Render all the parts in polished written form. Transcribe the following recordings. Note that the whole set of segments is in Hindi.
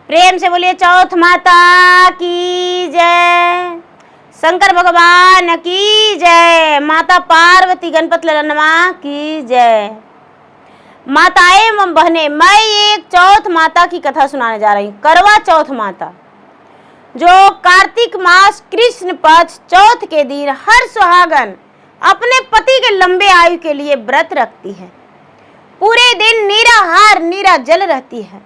प्रेम से बोलिए चौथ माता की जय, शंकर भगवान की जय, माता पार्वती गणपति ललनमा की जय। माताएं एवं बहनें, मैं एक चौथ माता की कथा सुनाने जा रही हूँ। करवा चौथ माता, जो कार्तिक मास कृष्ण पक्ष चौथ के दिन हर सुहागन अपने पति के लंबे आयु के लिए व्रत रखती है। पूरे दिन निराहार निराजल रहती है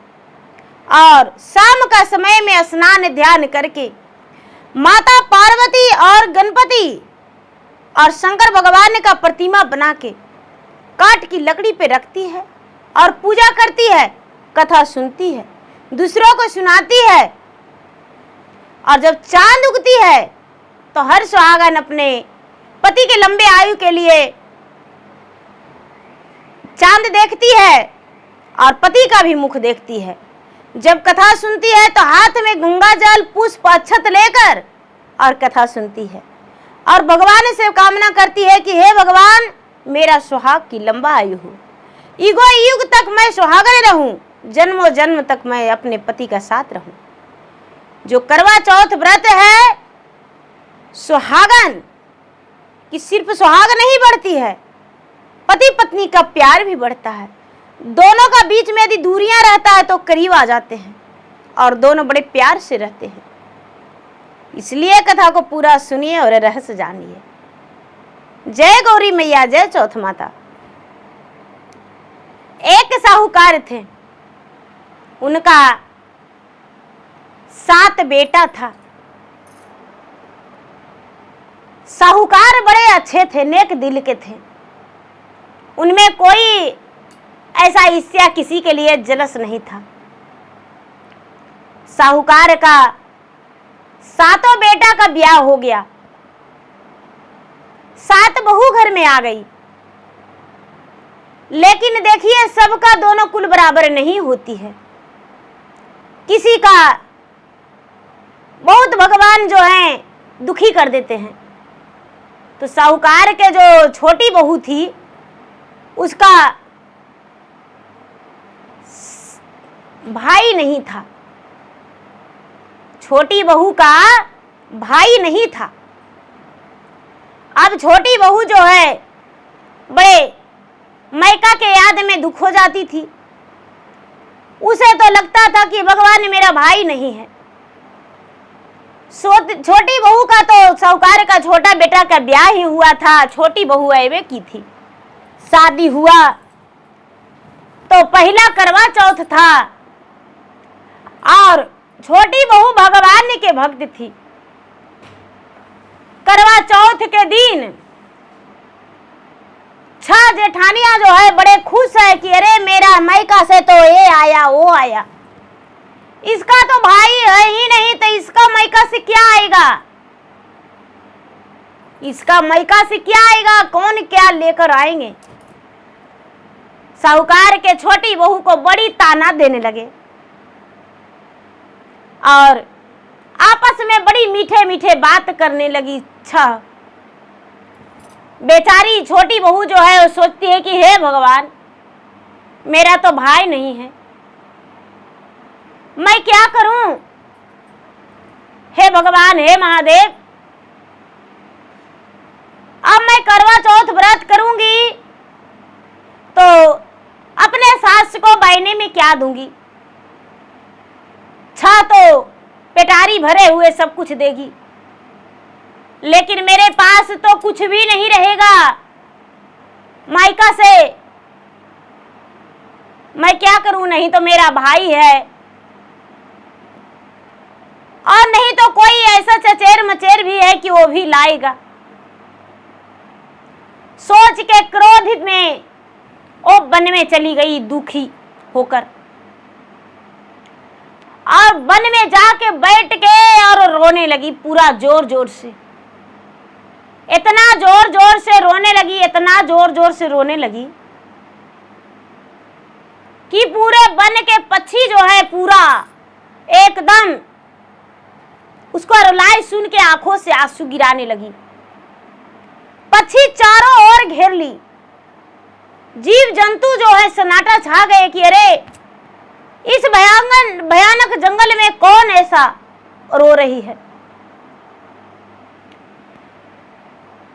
और शाम का समय में स्नान ध्यान करके माता पार्वती और गणपति और शंकर भगवान का प्रतिमा बना के काठ की लकड़ी पे रखती है और पूजा करती है, कथा सुनती है, दूसरों को सुनाती है। और जब चांद उगती है तो हर सुहागन अपने पति के लंबे आयु के लिए चांद देखती है और पति का भी मुख देखती है। जब कथा सुनती है तो हाथ में गंगा जल पुष्प अक्षत लेकर और कथा सुनती है और भगवान से कामना करती है कि हे भगवान, मेरा सुहाग की लंबा आयु हो, युगों युग तक मैं सुहागन रहूं, जन्मों जन्म तक मैं अपने पति का साथ रहूं। जो करवा चौथ व्रत है, सुहागन कि सिर्फ सुहाग नहीं बढ़ती है, पति पत्नी का प्यार भी बढ़ता है। दोनों का बीच में यदि दूरियां रहता है तो करीब आ जाते हैं और दोनों बड़े प्यार से रहते हैं। इसलिए कथा को पूरा सुनिए और रहस्य जानिए। जय गौरी मैया, जय चौथ माता। एक साहूकार थे, उनका 7 बेटा था। साहूकार बड़े अच्छे थे, नेक दिल के थे। उनमें कोई ऐसा ईर्ष्या किसी के लिए जलस नहीं था। साहूकार का 7 बेटा का ब्याह हो गया, 7 बहू घर में आ गई। लेकिन देखिए, सबका दोनों कुल बराबर नहीं होती है। किसी का बहुत भगवान जो हैं दुखी कर देते हैं। तो साहूकार के जो छोटी बहू थी, उसका भाई नहीं था, छोटी बहू का भाई नहीं था। अब छोटी बहू जो है बड़े मायका के याद में दुख हो जाती थी। उसे तो लगता था कि भगवान मेरा भाई नहीं है। छोटी बहू का तो साहूकार का छोटा बेटा का ब्याह ही हुआ था, छोटी बहू ऐवे की थी। शादी हुआ तो पहला करवा चौथ था और छोटी बहू भगवान के भक्त थी। करवा चौथ के दिन 6 जेठानियां जो है बड़े खुश है कि अरे मेरा मायका से तो ये आया वो आया, इसका तो भाई है ही नहीं तो इसका मायका से क्या आएगा, इसका मायका से क्या आएगा, कौन क्या लेकर आएंगे। साहूकार के छोटी बहू को बड़ी ताना देने लगे और आपस में बड़ी मीठे मीठे बात करने लगी। बेचारी छोटी बहू जो है वो सोचती है कि हे भगवान, मेरा तो भाई नहीं है, मैं क्या करूं। हे भगवान, हे महादेव, अब मैं करवा चौथ व्रत करूंगी तो अपने सास को बायने में क्या दूंगी। तो पेटारी भरे हुए सब कुछ देगी, लेकिन मेरे पास तो कुछ भी नहीं रहेगा। मायका से मैं क्या करूं, नहीं तो मेरा भाई है और नहीं तो कोई ऐसा चचेर मचेर भी है कि वो भी लाएगा। सोच के क्रोधित में वो वन में चली गई दुखी होकर और वन में जाके बैठ के और रोने लगी पूरा जोर जोर से। इतना जोर जोर से रोने लगी, इतना जोर जोर से रोने लगी कि पूरे वन के पक्षी जो है पूरा एकदम उसको रुलाई सुन के आंखों से आंसू गिराने लगी। पक्षी चारों ओर घेर ली, जीव जंतु जो है सन्नाटा छा गए कि अरे इस भयानक जंगल कौन ऐसा रो रही है?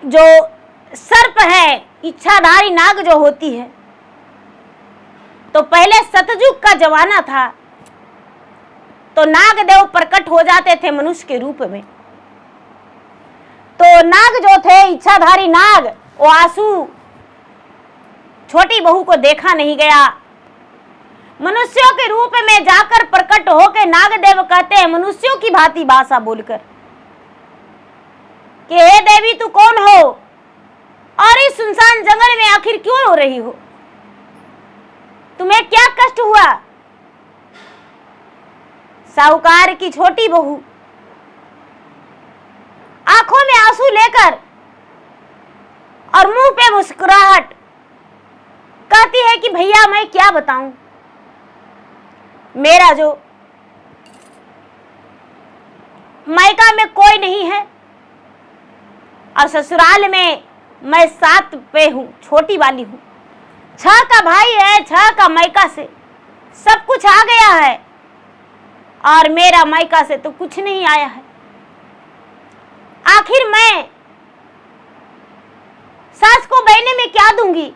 जो सर्प है, इच्छाधारी नाग जो होती है, तो पहले सतयुग का जमाना था तो नाग देव प्रकट हो जाते थे मनुष्य के रूप में। तो नाग जो थे, इच्छाधारी नाग, वो आंसू छोटी बहू को देखा नहीं गया। मनुष्यों के रूप में जाकर प्रकट होकर नागदेव कहते हैं मनुष्यों की भांति भाषा बोलकर कि हे देवी तू कौन हो और इस सुनसान जंगल में आखिर क्यों रो रही हो? तुम्हें क्या कष्ट हुआ? साहूकार की छोटी बहू आंखों में आंसू लेकर और मुंह पे मुस्कुराहट कहती है कि भैया मैं क्या बताऊं, मेरा जो मायका में कोई नहीं है और ससुराल में मैं 7 पे हूं, छोटी वाली हूं। 6 का भाई है, 6 का मायका से सब कुछ आ गया है और मेरा मायका से तो कुछ नहीं आया है। आखिर मैं सास को बहने में क्या दूंगी?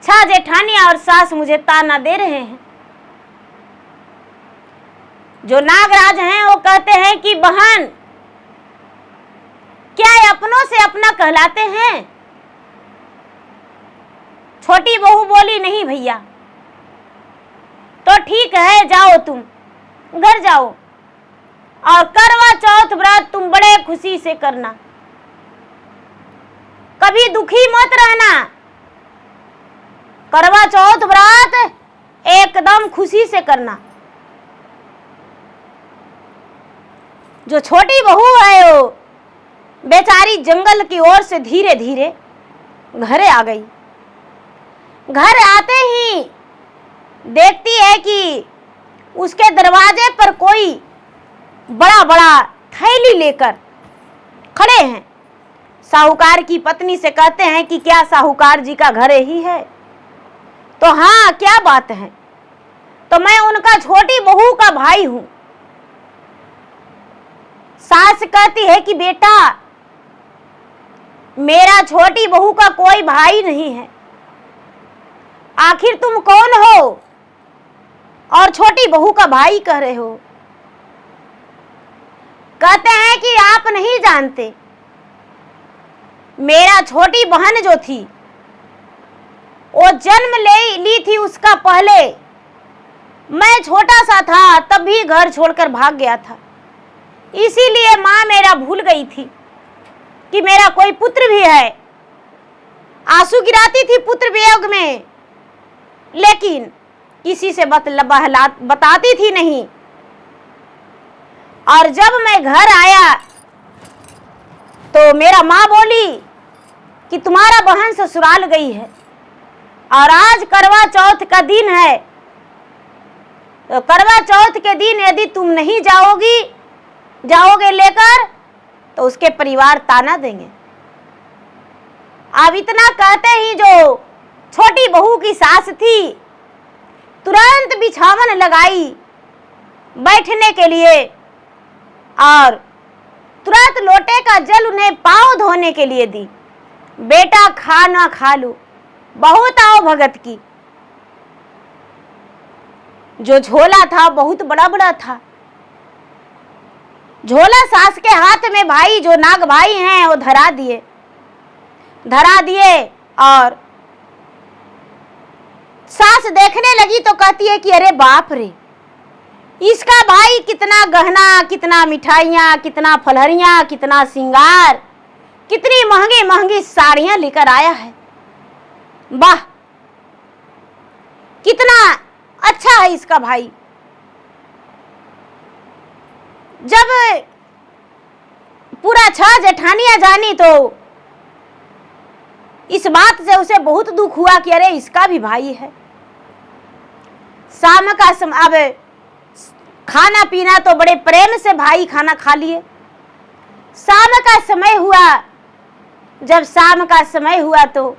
6 जेठानियां और सास मुझे ताना दे रहे हैं। जो नागराज हैं वो कहते हैं कि बहन क्या अपनों से अपना कहलाते हैं? छोटी बहू बोली नहीं भैया। तो ठीक है, जाओ तुम घर जाओ और करवा चौथ व्रत तुम बड़े खुशी से करना, कभी दुखी मत रहना। करवा चौथ व्रत एकदम खुशी से करना। जो छोटी बहू है वो बेचारी जंगल की ओर से धीरे धीरे घर आ गई। घर आते ही देखती है कि उसके दरवाजे पर कोई बड़ा बड़ा थैली लेकर खड़े हैं। साहूकार की पत्नी से कहते हैं कि क्या साहूकार जी का घर ही है? तो हाँ, क्या बात है? तो मैं उनका छोटी बहू का भाई हूं। सास कहती है कि बेटा मेरा छोटी बहू का कोई भाई नहीं है, आखिर तुम कौन हो और छोटी बहू का भाई कह रहे हो? कहते हैं कि आप नहीं जानते, मेरा छोटी बहन जो थी वो जन्म ली थी, उसका पहले मैं छोटा सा था तब भी घर छोड़कर भाग गया था। इसीलिए माँ मेरा भूल गई थी कि मेरा कोई पुत्र भी है। आंसू गिराती थी पुत्र वियोग में, लेकिन किसी से बताती थी नहीं। और जब मैं घर आया तो मेरा माँ बोली कि तुम्हारा बहन ससुराल गई है और आज करवा चौथ का दिन है, तो करवा चौथ के दिन यदि तुम नहीं जाओगे लेकर तो उसके परिवार ताना देंगे। अब इतना कहते ही जो छोटी बहू की सास थी तुरंत बिछावन लगाई बैठने के लिए और तुरंत लोटे का जल उन्हें पांव धोने के लिए दी। बेटा खाना खा लो, बहुत आओ भगत की। जो झोला था बहुत बड़ा बड़ा था। झोला सास के हाथ में भाई जो नाग भाई हैं वो धरा दिए और सास देखने लगी तो कहती है कि अरे बाप रे, इसका भाई कितना गहना, कितना मिठाइयाँ, कितना फलहरियाँ, कितना श्रृंगार, कितनी महंगी महंगी साड़ियाँ लेकर आया है। वाह, कितना अच्छा है इसका भाई। जब पूरा 6 जेठानियां जानी तो इस बात से उसे बहुत दुख हुआ कि अरे इसका भी भाई है। शाम का समय, अब खाना पीना तो बड़े प्रेम से भाई खाना खा लिए। शाम का समय हुआ, जब शाम का समय हुआ तो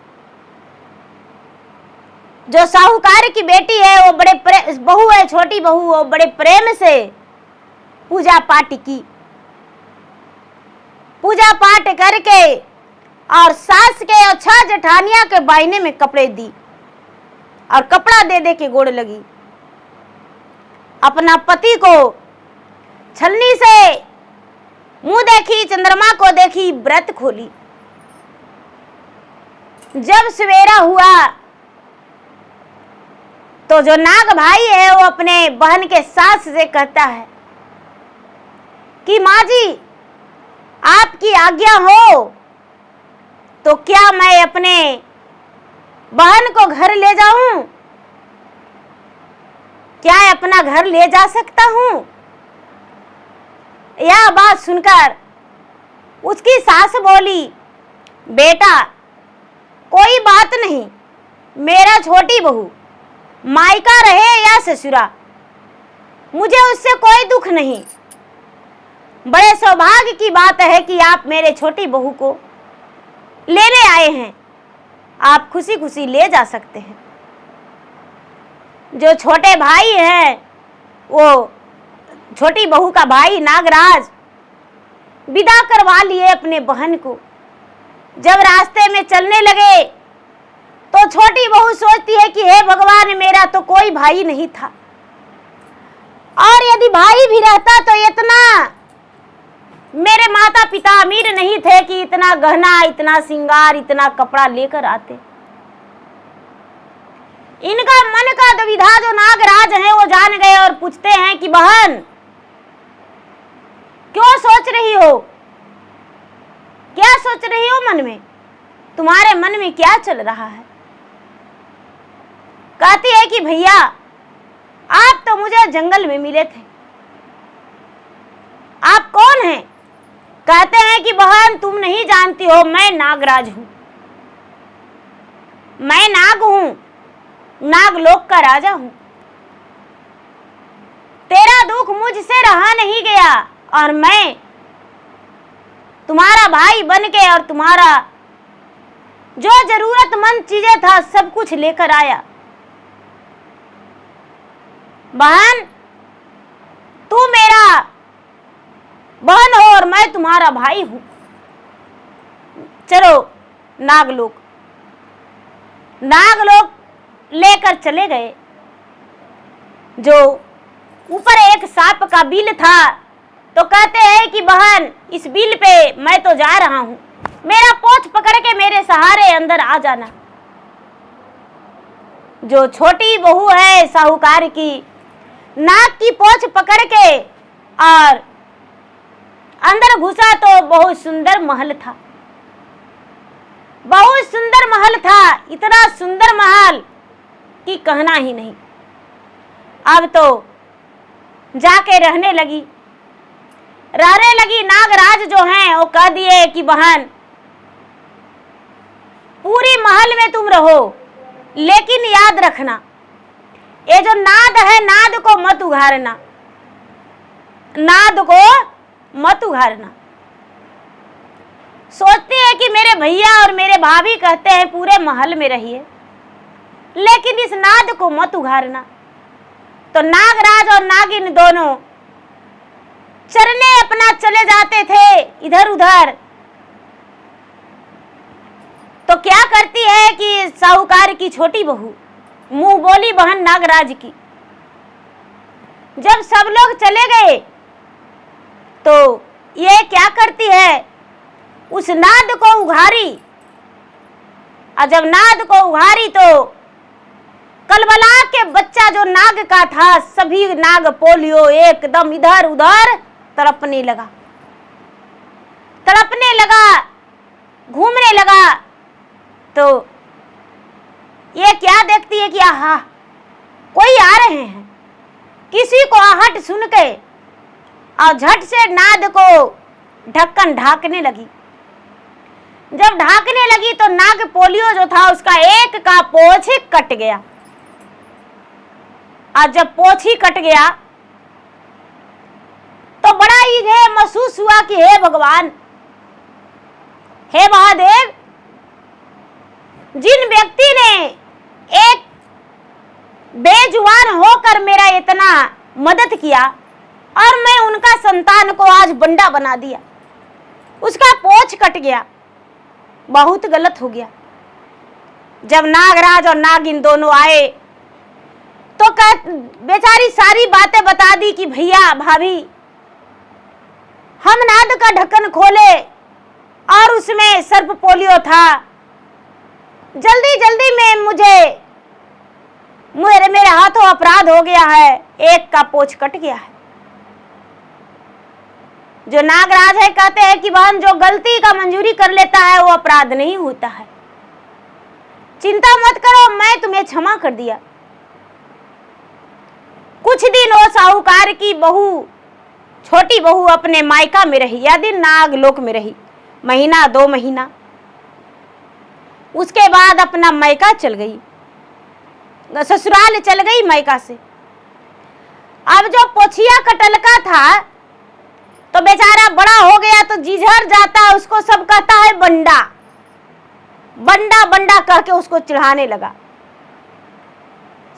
जो साहूकार की बेटी है वो बहू है, छोटी बहू, वो बड़े प्रेम से पूजा पाठ की। पूजा पाठ करके और सास के और 6 जेठानिया के बायने में कपड़े दी और कपड़ा दे दे के गोड़ लगी। अपना पति को छलनी से मुंह देखी, चंद्रमा को देखी, व्रत खोली। जब सवेरा हुआ तो जो नाग भाई है वो अपने बहन के सास से कहता है कि माँ जी आपकी आज्ञा हो तो क्या मैं अपने बहन को घर ले जाऊं? क्या अपना घर ले जा सकता हूं? यह बात सुनकर उसकी सास बोली, बेटा कोई बात नहीं, मेरा छोटी बहू मायका रहे या ससुरा, मुझे उससे कोई दुख नहीं। बड़े सौभाग्य की बात है कि आप मेरे छोटी बहू को लेने आए हैं, आप खुशी खुशी ले जा सकते हैं। जो छोटे भाई हैं वो छोटी बहू का भाई नागराज विदा करवा लिए अपने बहन को। जब रास्ते में चलने लगे तो छोटी बहू सोचती है कि हे भगवान, मेरा तो कोई भाई नहीं था, और यदि भाई भी रहता तो इतना मेरे माता पिता अमीर नहीं थे कि इतना गहना, इतना श्रृंगार, इतना कपड़ा लेकर आते। इनका मन का दुविधा जो नागराज हैं वो जान गए और पूछते हैं कि बहन क्यों सोच रही हो, क्या सोच रही हो मन में, तुम्हारे मन में क्या चल रहा है? कहती है कि भैया आप तो मुझे जंगल में मिले थे, आप कौन हैं? कहते हैं कि बहन तुम नहीं जानती हो, मैं नागराज हूं, मैं नाग हूं, नागलोक का राजा हूं। तेरा दुख मुझसे रहा नहीं गया और मैं तुम्हारा भाई बन के और तुम्हारा जो जरूरतमंद चीजें था सब कुछ लेकर आया। बहन तू मेरा बहन हो और मैं तुम्हारा भाई हूं, चलो नागलोक। नागलोक लेकर चले गए। जो ऊपर एक सांप का बिल था तो कहते हैं कि बहन इस बिल पे मैं तो जा रहा हूं, मेरा पोंछ पकड़ के मेरे सहारे अंदर आ जाना। जो छोटी बहू है साहूकार की, नाग की पोंछ पकड़ के और अंदर घुसा तो बहुत सुंदर महल था, बहुत सुंदर महल था, इतना सुंदर महल कि कहना ही नहीं। अब तो जाके रहने लगी। नागराज जो हैं वो कह दिए कि बहन पूरी महल में तुम रहो, लेकिन याद रखना ये जो नाद है, नाद को मत उघाड़ना, नाद को मत उघाड़ना। सोचती है कि मेरे भैया और मेरे भाभी कहते हैं पूरे महल में रहिए, लेकिन इस नाद को मत उघाड़ना। तो नागराज और नागिन दोनों चरने अपना चले जाते थे इधर उधर। तो क्या करती है कि साहूकार की छोटी बहू मुंह बोली बहन नागराज की। जब सब लोग चले गए तो ये क्या करती है, उस नाद को उघाड़ी, और जब नाद को उघाड़ी तो कलबला के बच्चा जो नाग का था, सभी नाग पोलियो एकदम इधर उधर तड़पने लगा, तड़पने लगा, घूमने लगा। तो ये क्या देखती है कि आहा कोई आ रहे हैं, किसी को आहट सुन के और झट से नाद को ढक्कन ढाकने लगी। जब ढाकने लगी तो नाग पोलियो जो था उसका एक का पोछ कट गया, और जब पोछ ही कट गया तो बड़ा ही महसूस हुआ कि हे भगवान, हे महादेव, जिन व्यक्ति ने एक बेजुबान होकर मेरा इतना मदद किया, और मैं उनका संतान को आज बंडा बना दिया, उसका पोछ कट गया, बहुत गलत हो गया। जब नागराज और नागिन दोनों आए तो बेचारी सारी बातें बता दी कि भैया भाभी, हम नाद का ढक्कन खोले और उसमें सर्प पोलियो था, जल्दी जल्दी में मेरे हाथों अपराध हो गया है, एक का पोछ कट गया है। जो नागराज है कहते हैं कि बहन, जो गलती का मंजूरी कर लेता है वो अपराध नहीं होता है, चिंता मत करो, मैं तुम्हें क्षमा कर दिया। कुछ दिन वो साहूकार की बहू, छोटी बहू अपने मायका में रही, यानी नागलोक में रही, महीना 2 महीना। उसके बाद अपना मायका चल गई, ससुराल चल गई मायका से। अब जो पोछिया कटलका था तो बेचारा बड़ा हो गया तो जिझर जाता, उसको सब कहता है बंडा बंडा बंडा कह के उसको चिढ़ाने लगा।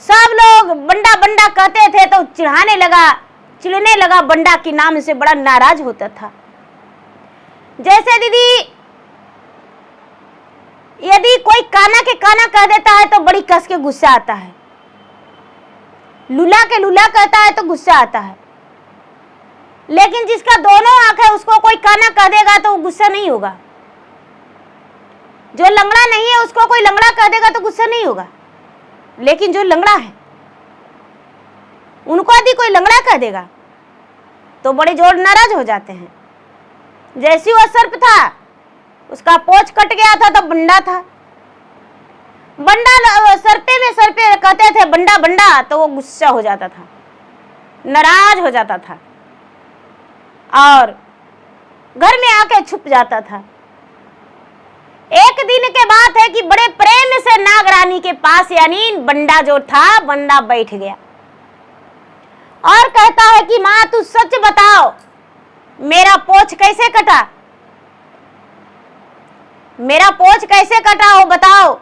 सब लोग बंडा बंडा कहते थे तो चिढ़ने लगा, बंडा के नाम से बड़ा नाराज होता था। जैसे दीदी, यदि कोई काना के काना कह देता है तो बड़ी कस के गुस्सा आता है, लूला के लूला कहता है तो गुस्सा आता है, लेकिन जिसका दोनों आंख है उसको कोई काना कह देगा तो गुस्सा नहीं होगा। जो लंगड़ा नहीं है उसको कोई लंगड़ा कह देगा तो गुस्सा नहीं होगा, लेकिन जो लंगड़ा है उनको यदि कोई लंगड़ा कह देगा तो बड़े जोर नाराज हो जाते हैं। जैसी वो सर्प था, उसका पोछ कट गया था तो बंडा था, बंडा सर्पे कहते थे बंडा बंडा, तो वो गुस्सा हो जाता था, नाराज हो जाता था और घर में आके छुप जाता था। एक दिन के बात है कि बड़े प्रेम से नागरानी के पास यानी बंडा जो था, बंडा बैठ गया और कहता है कि माँ तू सच बताओ, मेरा पोछ कैसे कटा, मेरा पोछ कैसे कटा हो बताओ।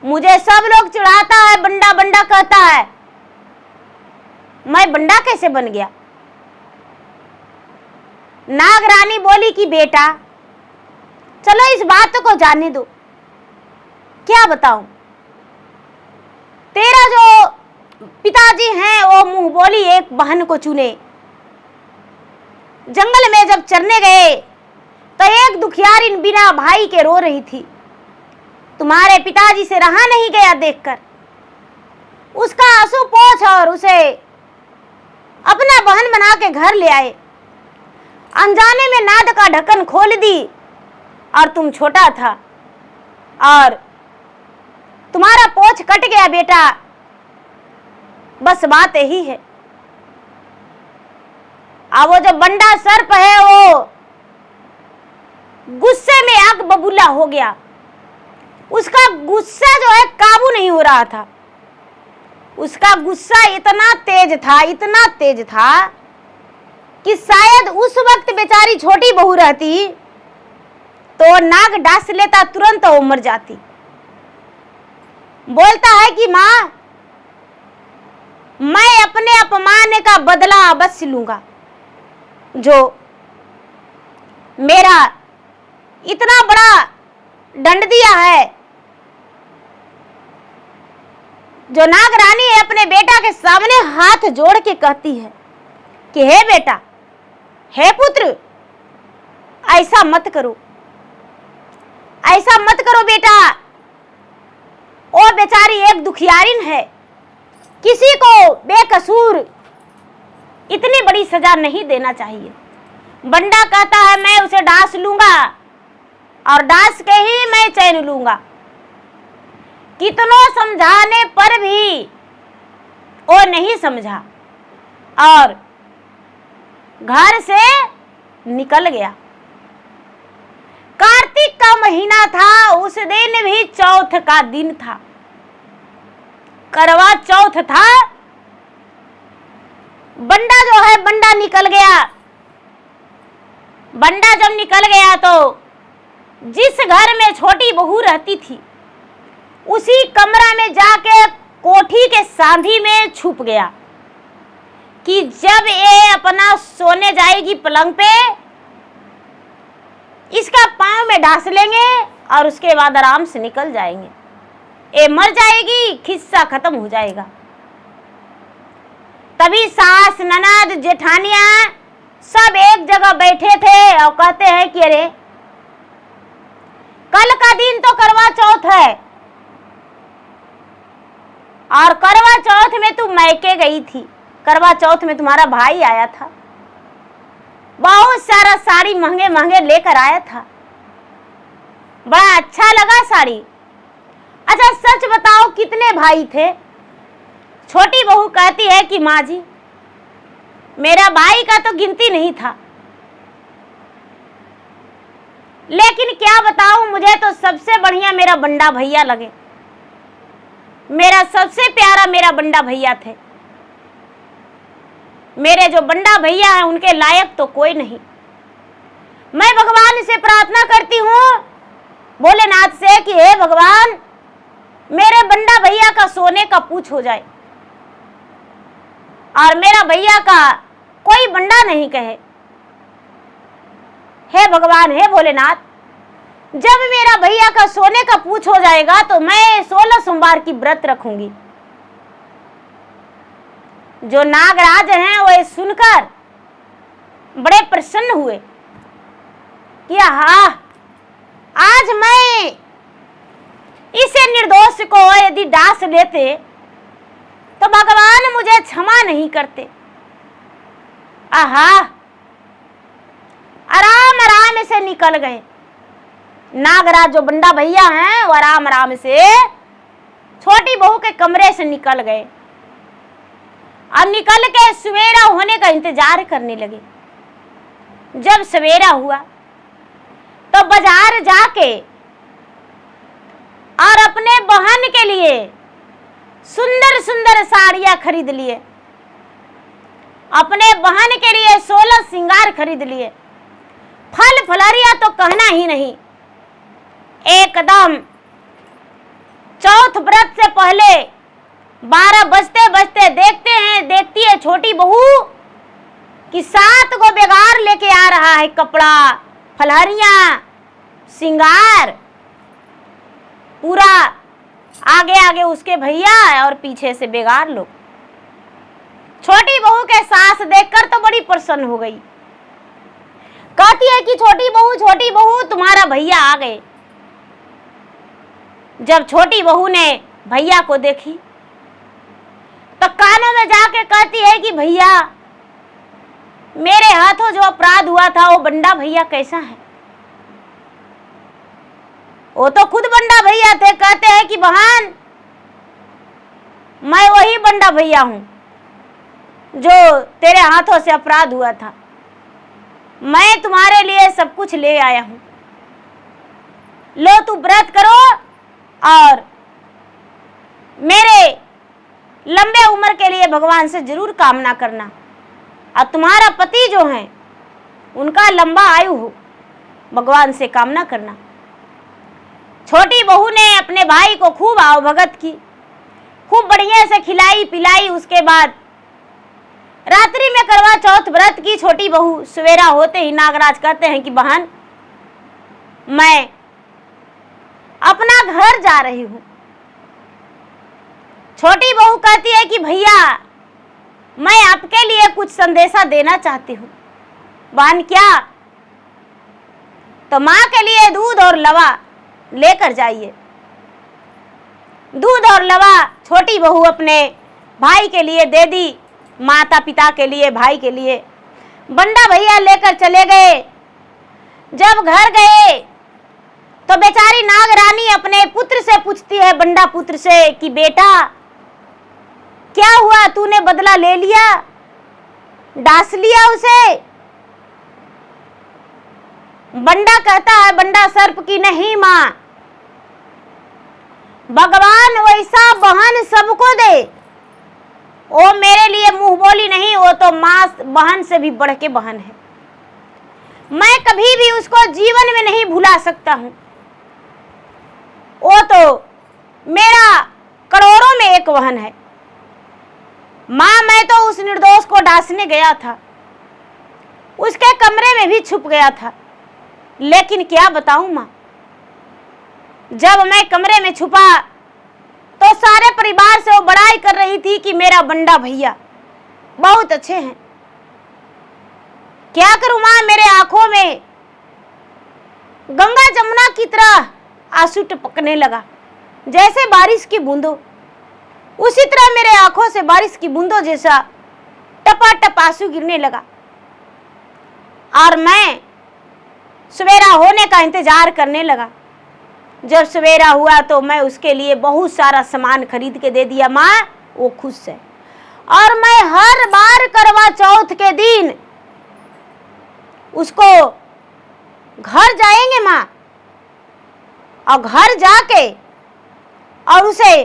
मुझे सब लोग चिढ़ाता है, बंडा बंडा कहता है, मैं बंडा कैसे बन गया। नागरानी बोली कि बेटा चलो इस बात को जानने दो, क्या बताऊं। तेरा जो पिताजी हैं वो मुंह बोली एक बहन को चुने, जंगल में जब चरने गए तो एक दुखियारिन बिना भाई के रो रही थी, तुम्हारे पिताजी से रहा नहीं गया देखकर, उसका आंसू पोंछ और उसे अपना बहन बना के घर ले आए। अनजाने में नाद का ढक्कन खोल दी और तुम छोटा था और तुम्हारा पोछ कट गया बेटा, बस बात यही है। अब वो जो बंडा सर्प है वो गुस्से में आग बबूला हो गया, उसका गुस्सा जो है काबू नहीं हो रहा था। उसका गुस्सा इतना तेज था कि शायद उस वक्त बेचारी छोटी बहू रहती तो नाग डांस लेता, तुरंत वो मर जाती। बोलता है कि माँ मैं अपने अपमान का बदला अवश्य लूंगा, जो मेरा इतना बड़ा दंड दिया है। जो नागरानी है अपने बेटा के सामने हाथ जोड़ के कहती है कि हे बेटा, हे पुत्र, ऐसा मत करो, ऐसा मत करो बेटा। वो बेचारी एक दुखियारिन है, किसी को बेकसूर इतनी बड़ी सजा नहीं देना चाहिए। बंडा कहता है मैं उसे डांस लूंगा और डांस के ही मैं चैन लूंगा। कितनों समझाने पर भी वो नहीं समझा और घर से निकल गया। कार्तिक का महीना था, उस दिन भी चौथ का दिन था, करवा चौथ था। बंडा जो है बंडा निकल गया। बंडा जब निकल गया तो जिस घर में छोटी बहू रहती थी उसी कमरा में जाके कोठी के सांधी में छुप गया। कि जब ये अपना सोने जाएगी पलंग पे, इसका पांव में डांस लेंगे और उसके बाद आराम से निकल जाएंगे। ये मर जाएगी, किस्सा खत्म हो जाएगा। तभी सास, ननद, जेठानियां सब एक जगह बैठे थे और कहते हैं कि अरे कल का दिन तो करवा चौथ है और करवा चौथ में तू मैके गई थी, करवा चौथ में तुम्हारा भाई आया था, बहुत सारा साड़ी महंगे महंगे लेकर आया था, बड़ा अच्छा लगा साड़ी। अच्छा सच बताओ कितने भाई थे? छोटी बहू कहती है कि माँ जी मेरा भाई का तो गिनती नहीं था, लेकिन क्या बताऊं, मुझे तो सबसे बढ़िया मेरा बंडा भैया लगे। मेरा सबसे प्यारा मेरा बंडा भैया थे। मेरे जो बंडा भैया हैं उनके लायक तो कोई नहीं। मैं भगवान से प्रार्थना करती हूँ, भोलेनाथ से, कि हे भगवान मेरे बंडा भैया का सोने का पूछ हो जाए और मेरा भैया का कोई बंडा नहीं कहे। हे भगवान, हे भोलेनाथ, जब मेरा भैया का सोने का पूछ हो जाएगा तो मैं 16 सोमवार की व्रत रखूंगी। जो नागराज हैं वो सुनकर बड़े प्रसन्न हुए कि हाँ, आज मैं इसे निर्दोष को यदि डांस लेते तो भगवान मुझे क्षमा नहीं करते। आहा, आराम आराम से निकल गए। नागराज जो बंडा भैया हैं वो आराम आराम से छोटी बहू के कमरे से निकल गए। अब निकल के सवेरा होने का इंतजार करने लगे। जब सवेरा हुआ तो बाजार जाके और अपने बहन के लिए सुंदर सुंदर साड़ियां खरीद लिए, अपने बहन के लिए 16 श्रृंगार खरीद लिए। फल फलहरिया तो कहना ही नहीं। एकदम चौथ व्रत से पहले 12 बजते बजते देखती है छोटी बहू कि 7 गो बेगार लेके आ रहा है, कपड़ा, फलहरिया, श्रृंगार, पूरा आगे आगे उसके भैया और पीछे से बेगार लोग। छोटी बहू के सास देखकर तो बड़ी प्रसन्न हो गई। कहती है कि छोटी बहू तुम्हारा भैया आ गए। जब छोटी बहू ने भैया को देखी तो कानों में जाके कहती है कि भैया, मेरे हाथों जो अपराध हुआ था वो बंडा भैया कैसा है? वो तो खुद बंडा भैया थे। कहते हैं कि बहन, मैं वही बंडा भैया हूं जो तेरे हाथों से अपराध हुआ था। मैं तुम्हारे लिए सब कुछ ले आया हूं, लो तू व्रत करो और मेरे लंबे उम्र के लिए भगवान से जरूर कामना करना, और तुम्हारा पति जो है उनका लंबा आयु हो, भगवान से कामना करना। छोटी बहू ने अपने भाई को खूब आवभगत की, खूब बढ़िया से खिलाई पिलाई। उसके बाद रात्रि में करवा चौथ व्रत की छोटी बहू। सवेरा होते ही नागराज कहते हैं कि बहन, मैं अपना घर जा रही हूं। छोटी बहू कहती है कि भैया, मैं आपके लिए कुछ संदेशा देना चाहती हूँ। बहन क्या? तो माँ के लिए दूध और लवा लेकर जाइए। दूध और लवा छोटी बहू अपने भाई के लिए दे दी, माता पिता के लिए, भाई के लिए। बंडा भैया लेकर चले गए। जब घर गए तो बेचारी नागरानी अपने पुत्र से पूछती है, बंडा पुत्र से, कि बेटा क्या हुआ, तूने बदला ले लिया, डांस लिया उसे? बंडा कहता है, बंडा सर्प की नहीं माँ, भगवान वैसा बहन सबको दे। वो मेरे लिए मुंह बोली नहीं, वो तो माँ बहन से भी बढ़ के बहन है। मैं कभी भी उसको जीवन में नहीं भुला सकता हूँ। वो तो मेरा करोड़ों में एक बहन है। माँ मैं तो उस निर्दोष को डांसने गया था, उसके कमरे में भी छुप गया था, लेकिन क्या बताऊं माँ, जब मैं कमरे में छुपा तो सारे परिवार से वो बड़ाई कर रही थी कि मेरा बंडा भैया बहुत अच्छे हैं। क्या करूं माँ, मेरे आंखों में गंगा जमुना की तरह आंसू टपकने लगा, जैसे बारिश की बूंदों, उसी तरह मेरे आंखों से बारिश की बूंदों जैसा टपाटप आंसू गिरने लगा। और मैं सवेरा होने का इंतजार करने लगा। जब सवेरा हुआ तो मैं उसके लिए बहुत सारा सामान खरीद के दे दिया। माँ वो खुश है। और मैं हर बार करवा चौथ के दिन उसको घर जाएंगे माँ, और घर जाके और उसे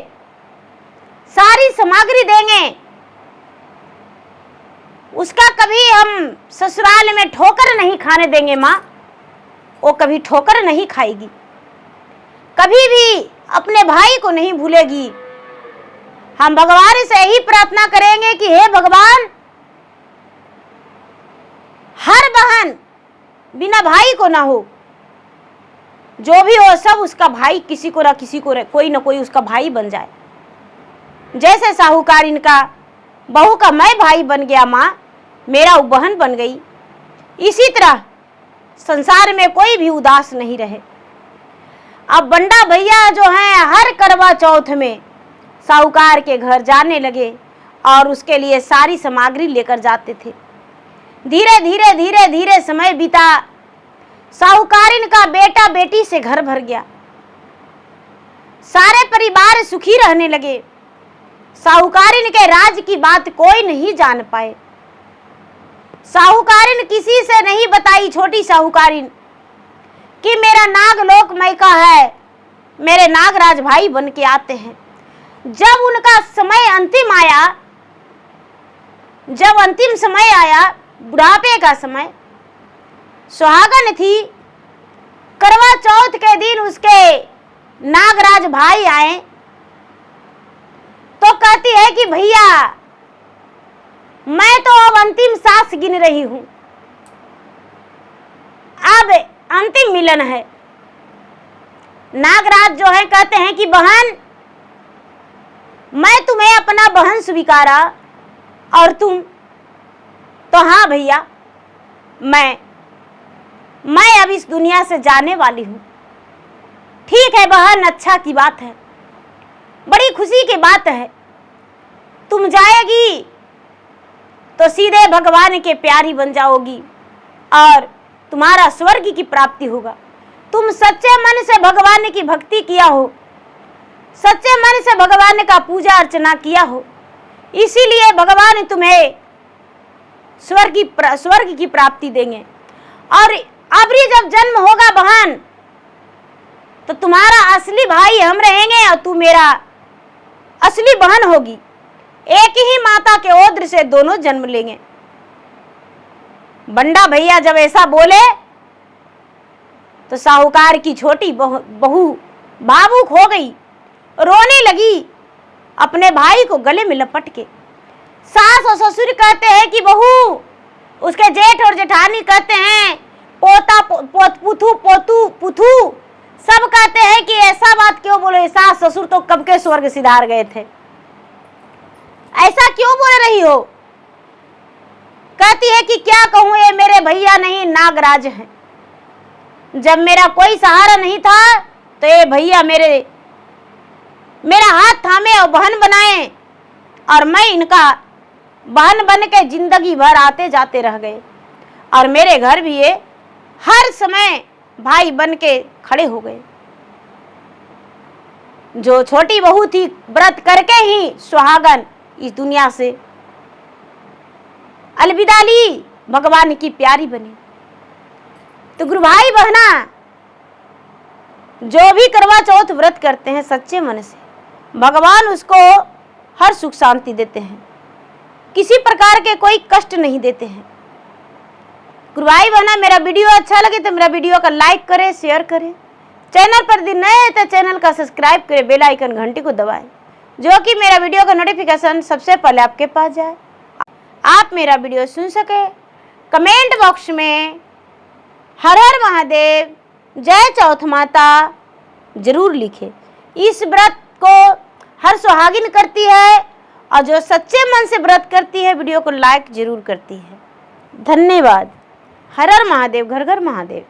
सारी सामग्री देंगे। उसका कभी हम ससुराल में ठोकर नहीं खाने देंगे माँ, वो कभी ठोकर नहीं खाएगी, कभी भी अपने भाई को नहीं भूलेगी। हम भगवान से यही प्रार्थना करेंगे कि हे भगवान, हर बहन बिना भाई को ना हो, जो भी हो सब उसका भाई, किसी को ना किसी को कोई ना कोई उसका भाई बन जाए। जैसे साहूकार इनका बहू का मैं भाई बन गया माँ, मेरा वो बहन बन गई, इसी तरह संसार में कोई भी उदास नहीं रहे। अब बंडा भैया जो हैं हर करवा चौथ में साहूकार के घर जाने लगे और उसके लिए सारी सामग्री लेकर जाते थे। धीरे धीरे धीरे धीरे समय बीता, साहूकारिन का बेटा बेटी से घर भर गया, सारे परिवार सुखी रहने लगे। साहूकारिन के राज की बात कोई नहीं जान पाए। साहूकारिन किसी से नहीं बताई, छोटी साहूकारिन, कि मेरा नागलोक मैका है, मेरे नागराज भाई बन के आते हैं। जब उनका समय अंतिम आया, जब अंतिम समय आया, बुढ़ापे का समय, सुहागन थी, करवा चौथ के दिन उसके नागराज भाई आए तो कहती है कि भैया मैं तो अब अंतिम सांस गिन रही हूं, अब अंतिम मिलन है। नागराज जो है कहते हैं कि बहन मैं तुम्हें अपना बहन स्वीकारा, और तुम तो हाँ भैया मैं अब इस दुनिया से जाने वाली हूं। ठीक है बहन, अच्छा की बात है, बड़ी खुशी की बात है। तुम जाएगी तो सीधे भगवान के प्यारी बन जाओगी और तुम्हारा स्वर्ग की प्राप्ति होगा। तुम सच्चे मन से भगवान की भक्ति किया हो, सच्चे मन से भगवान का पूजा अर्चना किया हो, इसीलिए भगवान तुम्हें स्वर्ग की प्राप्ति देंगे। और अबरी जब जन्म होगा बहन, तो तुम्हारा असली भाई हम रहेंगे और तू मेरा असली बहन होगी। एक ही माता के ओद्र से दोनों जन्म लेंगे। बंडा भैया जब ऐसा बोले तो साहूकार की छोटी बहू भावुक हो गई, रोने लगी अपने भाई को गले में लपट के। सास और ससुर कहते हैं कि बहू, उसके जेठ और जेठानी कहते हैं पोता पुथू पोतू पुथू, सब कहते हैं कि ऐसा बात क्यों बोले, सास ससुर तो कब के स्वर्ग सिधार गए थे, ऐसा क्यों बोल रही हो। कहती है कि क्या कहूं, ये मेरे भैया नहीं नागराज हैं। जब मेरा कोई सहारा नहीं था तो ये भैया मेरा हाथ थामे और बहन बनाए, और मैं इनका बहन बन के जिंदगी भर आते जाते रह गए, और मेरे घर भी ये हर समय भाई बन के खड़े हो गए। जो छोटी बहू थी व्रत करके ही सुहागन इस दुनिया से अलविदा ली, भगवान की प्यारी बनी। तो गुरु भाई बहना, जो भी करवा चौथ व्रत करते हैं सच्चे मन से, भगवान उसको हर सुख शांति देते हैं, किसी प्रकार के कोई कष्ट नहीं देते हैं। गुरु भाई बहना, मेरा वीडियो अच्छा लगे तो मेरा वीडियो का लाइक करें, शेयर करें। चैनल पर यदि नए हैं तो चैनल का सब्सक्राइब करें, बेल आइकन घंटी को दबाएं। जो कि मेरा वीडियो का नोटिफिकेशन सबसे पहले आपके पास जाए, आप मेरा वीडियो सुन सके। कमेंट बॉक्स में हर हर महादेव, जय चौथ माता जरूर लिखे। इस व्रत को हर सुहागिन करती है और जो सच्चे मन से व्रत करती है वीडियो को लाइक जरूर करती है। धन्यवाद। हर हर महादेव, घर घर महादेव।